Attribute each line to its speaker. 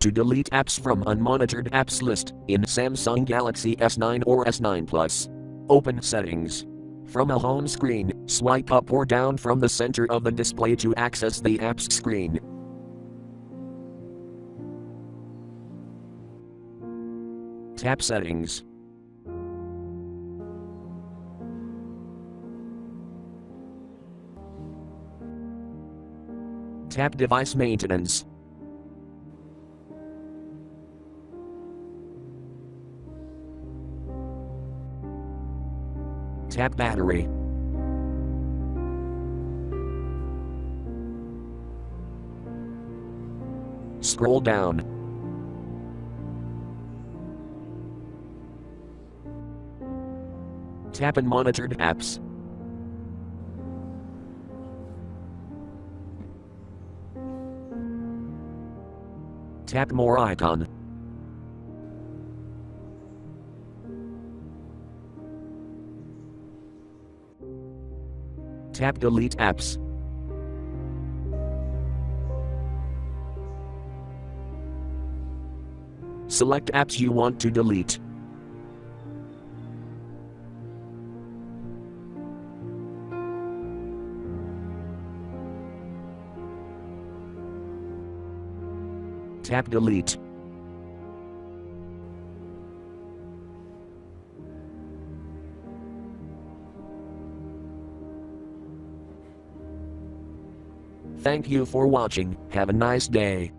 Speaker 1: to delete apps from Unmonitored Apps List in Samsung Galaxy S9 or S9 Plus. Open Settings. From a home screen, swipe up or down from the center of the display to access the apps screen. Tap Settings. Tap Device Maintenance. Tap Battery. Scroll down. Tap Unmonitored Apps. Tap More icon. Tap Delete Apps. Select apps you want to delete. Tap Delete. Thank you for watching. Have a nice day.